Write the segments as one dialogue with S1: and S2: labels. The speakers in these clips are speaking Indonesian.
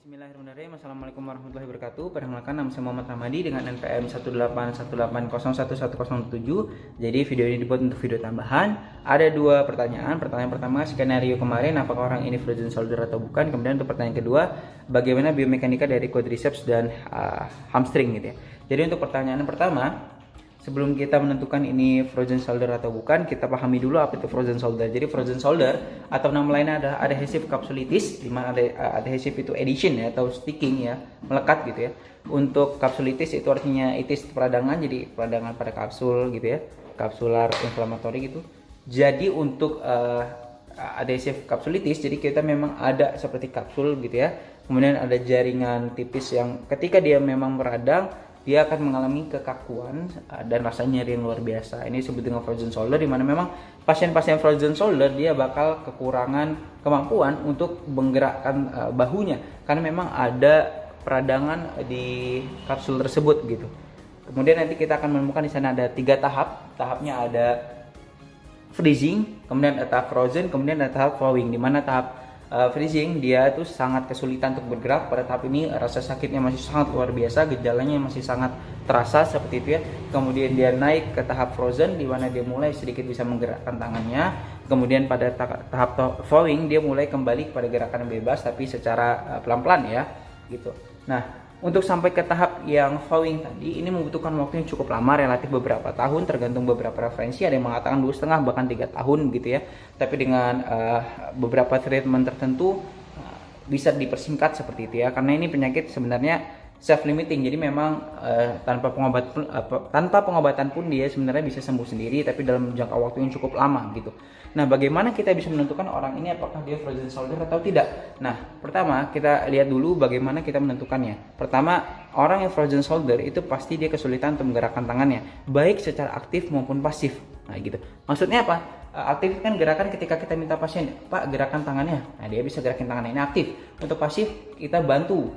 S1: Bismillahirrahmanirrahim. Assalamualaikum warahmatullahi wabarakatuh. Perkenalkan, nama saya Muhammad Ramadi dengan NPM 181801117. Jadi video ini dibuat untuk video tambahan. Ada dua pertanyaan. Pertanyaan pertama, skenario kemarin, apakah orang ini frozen shoulder atau bukan? Kemudian untuk pertanyaan kedua, bagaimana biomekanika dari quadriceps dan hamstring gitu ya. Jadi untuk pertanyaan pertama, sebelum kita menentukan ini frozen shoulder atau bukan, kita pahami dulu apa itu frozen shoulder. Jadi frozen shoulder atau nama lainnya ada adhesive capsulitis, di mana ada adhesive itu adhesion ya atau sticking ya, melekat gitu ya. Untuk capsulitis itu artinya itis peradangan, jadi peradangan pada kapsul gitu ya, kapsular inflammatory gitu. Jadi untuk adhesive capsulitis, jadi kita memang ada seperti kapsul gitu ya. Kemudian ada jaringan tipis yang ketika dia memang meradang, dia akan mengalami kekakuan dan rasa nyeri yang luar biasa. Ini disebut dengan frozen shoulder, di mana memang pasien-pasien frozen shoulder dia bakal kekurangan kemampuan untuk menggerakkan bahunya karena memang ada peradangan di kapsul tersebut gitu. Kemudian nanti kita akan menemukan di sana ada 3 tahap. Tahapnya ada freezing, kemudian ada tahap frozen, kemudian ada tahap thawing. Di mana tahap freezing dia itu sangat kesulitan untuk bergerak. Pada tahap ini rasa sakitnya masih sangat luar biasa, gejalanya masih sangat terasa seperti itu ya. Kemudian dia naik ke tahap frozen di mana dia mulai sedikit bisa menggerakkan tangannya. Kemudian pada tahap thawing dia mulai kembali kepada gerakan yang bebas tapi secara pelan-pelan ya gitu. Nah, untuk sampai ke tahap yang thawing tadi ini membutuhkan waktu yang cukup lama, relatif beberapa tahun, tergantung beberapa referensi. Ada yang mengatakan 2,5 bahkan 3 tahun gitu ya. Tapi dengan beberapa treatment tertentu bisa dipersingkat seperti itu ya. Karena ini penyakit sebenarnya self limiting. Jadi memang tanpa pengobatan pun dia sebenarnya bisa sembuh sendiri, tapi dalam jangka waktu yang cukup lama gitu. Nah, bagaimana kita bisa menentukan orang ini apakah dia frozen shoulder atau tidak? Nah, pertama kita lihat dulu bagaimana kita menentukannya. Pertama, orang yang frozen shoulder itu pasti dia kesulitan untuk menggerakkan tangannya, baik secara aktif maupun pasif. Nah, gitu. Maksudnya apa? Aktif kan gerakan ketika kita minta pasien, Pak gerakan tangannya. Nah, dia bisa gerakin tangannya, ini aktif. Untuk pasif kita bantu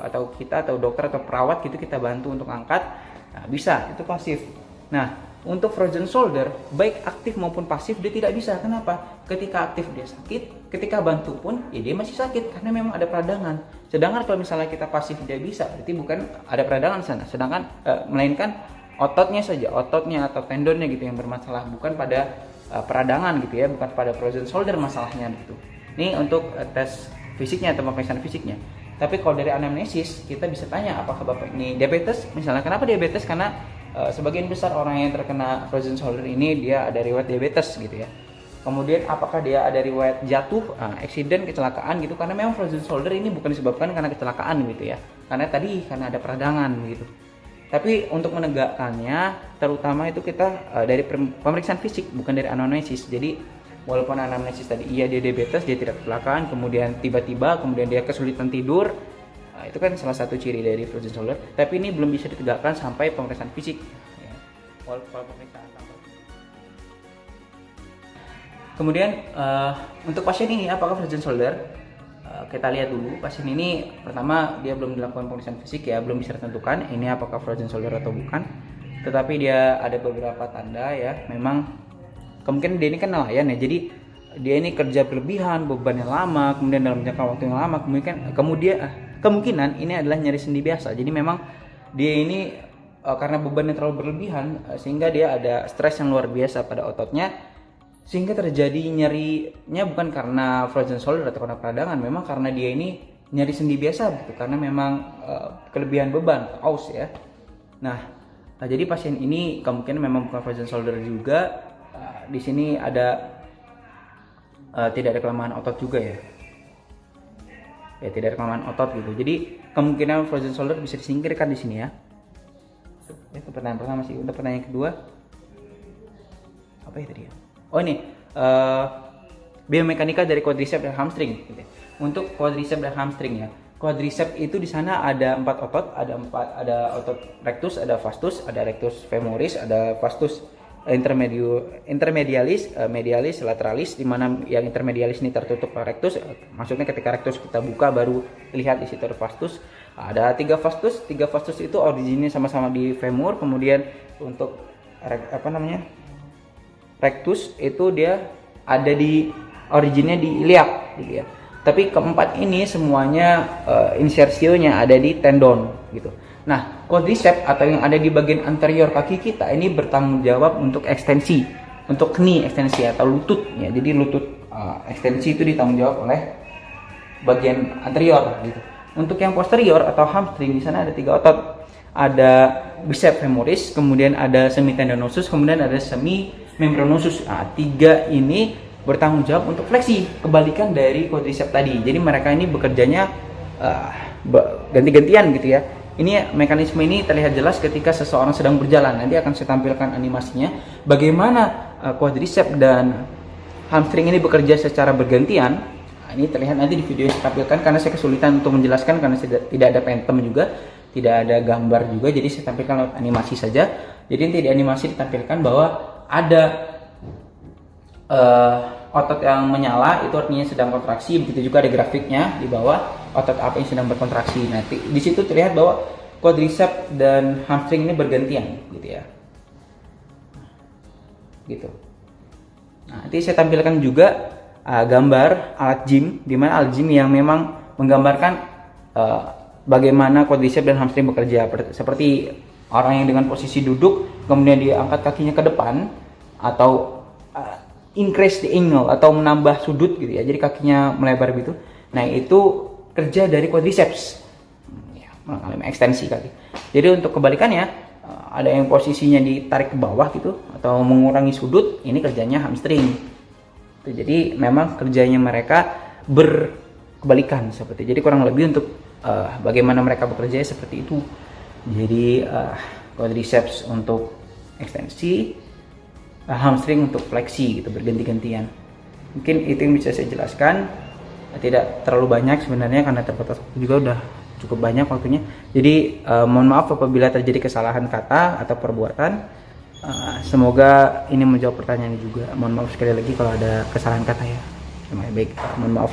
S1: atau dokter atau perawat gitu kita bantu untuk angkat. Nah, bisa, itu pasif. Nah, untuk frozen shoulder, baik aktif maupun pasif dia tidak bisa. Kenapa? Ketika aktif dia sakit, ketika bantu pun ya dia masih sakit karena memang ada peradangan. Sedangkan kalau misalnya kita pasif dia bisa, berarti bukan ada peradangan di sana. Sedangkan melainkan ototnya saja, ototnya atau tendonnya gitu yang bermasalah, bukan pada peradangan gitu ya, bukan pada frozen shoulder masalahnya gitu. Ini untuk tes fisiknya atau pemeriksaan fisiknya. Tapi kalau dari anamnesis kita bisa tanya apakah bapak ini diabetes? Misalnya kenapa diabetes? Karena sebagian besar orang yang terkena frozen shoulder ini dia ada riwayat diabetes gitu ya. Kemudian apakah dia ada riwayat jatuh, accident, kecelakaan gitu? Karena memang frozen shoulder ini bukan disebabkan karena kecelakaan gitu ya. Karena ada peradangan gitu. Tapi untuk menegakkannya terutama itu kita dari pemeriksaan fisik, bukan dari anamnesis. Jadi walaupun anamnesis tadi iya dia diabetes, dia tidak kecelakaan, kemudian tiba-tiba kemudian dia kesulitan tidur, itu kan salah satu ciri dari frozen shoulder. Tapi ini belum bisa ditegakkan sampai pemeriksaan fisik ya. Walaupun pemeriksaan tanpa. Kemudian untuk pasien ini apakah frozen shoulder? Kita lihat dulu pasien ini. Pertama dia belum dilakukan pemeriksaan fisik ya, belum bisa ditentukan ini apakah frozen shoulder atau bukan. Tetapi dia ada beberapa tanda ya, memang kemungkinan dia ini kan nelayan ya, jadi dia ini kerja berlebihan, bebannya lama, kemudian dalam jangka waktu yang lama, kemungkinan ini adalah nyeri sendi biasa. Jadi memang dia ini karena bebannya terlalu berlebihan sehingga dia ada stres yang luar biasa pada ototnya, sehingga terjadi nyerinya bukan karena frozen shoulder atau karena peradangan, memang karena dia ini nyeri sendi biasa gitu, karena memang kelebihan beban, aus ya. Nah, jadi pasien ini kemungkinan memang bukan frozen shoulder juga. Di sini ada tidak ada kelemahan otot juga ya. Ya, tidak ada kelemahan otot gitu. Jadi kemungkinan frozen shoulder bisa disingkirkan di sini ya. Itu pertanyaan pertama sih. Untuk pertanyaan kedua, apa ya tadi ya? Oh ini biomekanika dari quadriceps dan hamstring. Gitu. Untuk quadriceps dan hamstring ya. Quadriceps itu di sana ada 4 otot, ada otot rectus, ada vastus, ada rectus femoris, ada vastus intermedialis, medialis, lateralis, di mana yang intermedialis ini tertutup oleh rectus. Maksudnya ketika rectus kita buka baru lihat di situ ada vastus. Ada 3 vastus. 3 vastus itu originnya sama-sama di femur. Kemudian untuk rectus itu dia ada di originnya di iliac gitu ya. Tapi keempat ini semuanya insersionya ada di tendon gitu. Nah, quadriceps atau yang ada di bagian anterior kaki kita ini bertanggung jawab untuk ekstensi, untuk knee ekstensi atau lutut ya. Jadi lutut ekstensi itu ditanggung jawab oleh bagian anterior gitu. Untuk yang posterior atau hamstring di sana ada 3 otot. Ada biceps femoris, kemudian ada semitendinosus, kemudian ada semimembranosus. Nah, 3 ini bertanggung jawab untuk fleksi, kebalikan dari quadriceps tadi. Jadi mereka ini bekerjanya ganti-gantian gitu ya. Ini mekanisme ini terlihat jelas ketika seseorang sedang berjalan. Nanti akan saya tampilkan animasinya bagaimana quadriceps dan hamstring ini bekerja secara bergantian. Nah, ini terlihat nanti di video yang saya tampilkan karena saya kesulitan untuk menjelaskan karena tidak ada phantom juga, tidak ada gambar juga, jadi saya tampilkan lewat animasi saja. Jadi nanti di animasi ditampilkan bahwa ada otot yang menyala, itu artinya sedang kontraksi. Begitu juga ada grafiknya di bawah, otot apa yang sedang berkontraksi. Nanti di situ terlihat bahwa quadriceps dan hamstring ini bergantian gitu ya. Gitu. Nah, nanti saya tampilkan juga gambar alat gym, di mana alat gym yang memang menggambarkan bagaimana quadriceps dan hamstring bekerja, seperti orang yang dengan posisi duduk kemudian dia angkat kakinya ke depan atau increase the angle atau menambah sudut gitu ya, jadi kakinya melebar gitu. Nah, itu kerja dari quadriceps ya, mengalami ekstensi kaki. Jadi untuk kebalikannya, ada yang posisinya ditarik ke bawah gitu atau mengurangi sudut, ini kerjanya hamstring. Jadi memang kerjanya mereka berkebalikan seperti. Jadi kurang lebih untuk bagaimana mereka bekerja seperti itu. Jadi quadriceps untuk ekstensi, hamstring untuk fleksi gitu, berganti-gantian. Mungkin itu yang bisa saya jelaskan, tidak terlalu banyak sebenarnya karena terbatas waktu juga, udah cukup banyak waktunya. Jadi mohon maaf apabila terjadi kesalahan kata atau perbuatan. Semoga ini menjawab pertanyaan juga. Mohon maaf sekali lagi kalau ada kesalahan kata ya. Baik, mohon maaf.